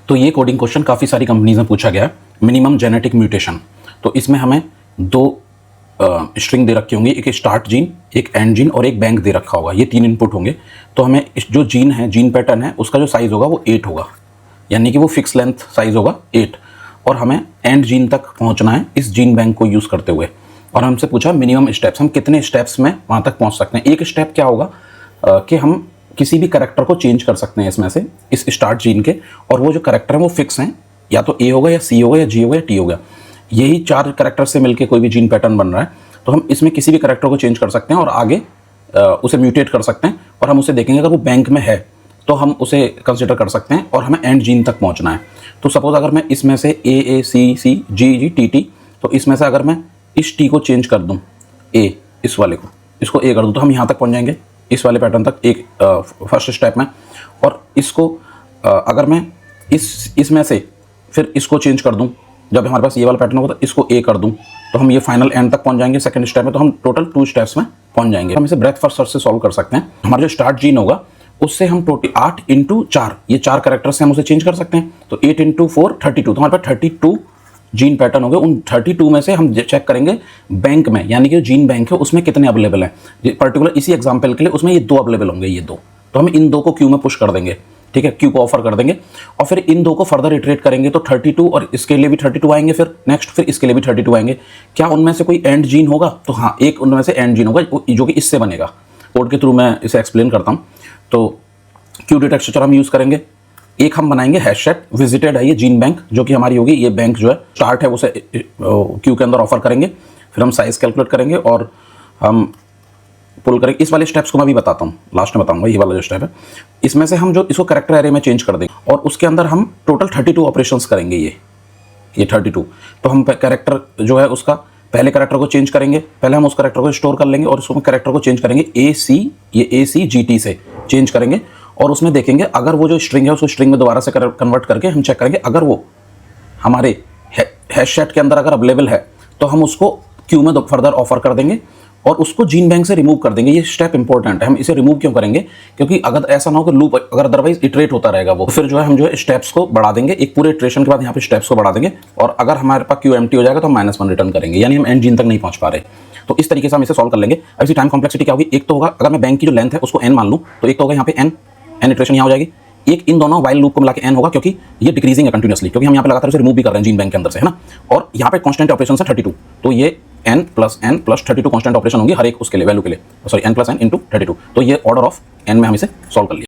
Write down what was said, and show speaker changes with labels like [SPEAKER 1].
[SPEAKER 1] तो ये coding question काफ़ी सारी कंपनीज में पूछा गया है। मिनिमम जेनेटिक म्यूटेशन, तो इसमें हमें दो स्ट्रिंग दे रखी होंगी, एक स्टार्ट जीन, एक एंड जीन और एक बैंक दे रखा होगा। ये 3 इनपुट होंगे। तो हमें जो जीन है, जीन पैटर्न है, उसका जो साइज़ होगा वो 8 होगा, यानी कि वो फिक्स लेंथ साइज़ होगा 8। और हमें एंड जीन तक पहुंचना है इस जीन बैंक को यूज़ करते हुए। और हमसे पूछा मिनिमम स्टेप्स, हम कितने स्टेप्स में वहाँ तक पहुँच सकते हैं। एक स्टेप क्या होगा कि हम किसी भी करैक्टर को चेंज कर सकते हैं इसमें से, इस स्टार्ट जीन के, और वो जो करैक्टर है वो फिक्स हैं, या तो ए होगा या सी होगा या जी होगा या टी होगा। यही 4 करैक्टर से मिलके कोई भी जीन पैटर्न बन रहा है। तो हम इसमें किसी भी करैक्टर को चेंज कर सकते हैं और आगे उसे म्यूटेट कर सकते हैं, और हम उसे देखेंगे अगर वो बैंक में है तो हम उसे कंसिडर कर सकते हैं, और हमें एंड जीन तक पहुंचना है। तो सपोज अगर मैं इसमें से ए सी सी जी जी टी टी, तो इसमें से अगर मैं इस टी को चेंज कर दूं, ए इस वाले को, इसको ए कर दूं, तो हम यहाँ तक पहुँच जाएंगे इस वाले पैटर्न तक एक फर्स्ट स्टेप में। और इसको अगर मैं इसमें से फिर इसको चेंज कर दूं, जब हमारे पास ये वाला पैटर्न होगा तो इसको ए कर दूं, तो हम ये फाइनल एंड तक पहुंच जाएंगे सेकंड स्टेप में। तो हम टोटल 2 स्टेप्स में पहुंच जाएंगे। हम इसे ब्रेथ फर्स्ट सर्च से सॉल्व कर सकते हैं। हमारा जो स्टार्ट जीन होगा उससे हम टोटल 8 × 4, ये 4 करैक्टर से हम उसे चेंज कर सकते हैं। तो 8 × 4 32, तो हमारे पास 32 जीन पैटर्न हो गए। उन 32 में से हम चेक करेंगे बैंक में, यानी कि जो जीन बैंक है उसमें कितने अवेलेबल हैं। पर्टिकुलर इसी एग्जांपल के लिए उसमें ये 2 अवेलेबल होंगे, ये 2, तो हम इन 2 को क्यू में पुश कर देंगे, ठीक है, क्यू को ऑफर कर देंगे। और फिर इन 2 को फर्दर इटरेट करेंगे, तो 32 और इसके लिए भी 32 आएंगे, फिर नेक्स्ट फिर इसके लिए भी 32 आएंगे। क्या उनमें से कोई एंड जीन होगा? तो हाँ, एक उनमें से एंड जीन होगा जो कि इससे बनेगा। कोड के थ्रू मैं इसे एक्सप्लेन करता हूँ। तो क्यू डेटा स्ट्रक्चर हम यूज़ करेंगे। एक हम बनाएंगे हैश सेट विजिटेड है, ये जीन बैंक जो कि हमारी होगी, ये बैंक जो है स्टार्ट है उसे क्यू के अंदर ऑफर करेंगे। फिर हम साइज कैलकुलेट करेंगे और हम पुल करेंगे। इस वाले स्टेप्स को मैं भी बताता हूँ, लास्ट में बताऊंगा। ये वाला जो स्टेप है, इसमें से हम जो इसको कैरेक्टर एरे में चेंज कर देंगे और उसके अंदर हम टोटल 32 ऑपरेशंस करेंगे। ये 32, तो हम कैरेक्टर जो है उसका पहले कैरेक्टर को चेंज करेंगे, पहले हम उस कैरेक्टर को स्टोर कर लेंगे और उसमें कैरेक्टर को चेंज करेंगे ए सी जी टी से चेंज करेंगे। और उसमें देखेंगे अगर वो जो स्ट्रिंग है उसको स्ट्रिंग में दोबारा से कन्वर्ट करके हम चेक करेंगे, अगर वो हमारे हैश सेट के अंदर अगर अवेलेबल है तो हम उसको क्यू में फर्दर ऑफर कर देंगे और उसको जीन बैंक से रिमूव कर देंगे। ये स्टेप इंपॉर्टेंट है। हम इसे रिमूव क्यों करेंगे? क्योंकि अगर ऐसा ना हो कि लूप अगर अदरवाइज इटरेट होता रहेगा वो, फिर जो है हम जो है स्टेप्स को बढ़ा देंगे। एक पूरे इटरेशन के बाद यहाँ पे स्टेप्स को बढ़ा देंगे, और अगर हमारे पास क्यू एम्प्टी हो जाएगा तो हम -1 रिटर्न करेंगे, यानी हम एंड जीन तक नहीं पहुंच पा रहे। तो इस तरीके से हम इसे सॉल्व कर लेंगे। अब इसी टाइम कॉम्प्लेक्सिटी क्या होगी? एक तो होगा अगर मैं बैंक की जो लेंथ है उसको n मान लूँ, तो एक तो होगा यहाँ पे n इटरेशन यहाँ हो जाएगी। एक इन दोनों वाइल लूप को मिला के n होगा, क्योंकि ये डिक्रीजिंग है कंटिन्यूअसली, क्योंकि हम यहाँ पे लगातार उसे रिमूव भी कर रहे हैं जीन बैंक के अंदर से, है ना। और यहाँ पे कांस्टेंट ऑपरेशन है 32, तो ये n + 32 कांस्टेंट ऑपरेशन होंगे हर एक उसके लिए वैल्यू के लिए, सॉरी n + n × 32। तो ये ऑर्डर ऑफ n में हम इसे सॉल्व कर लिया।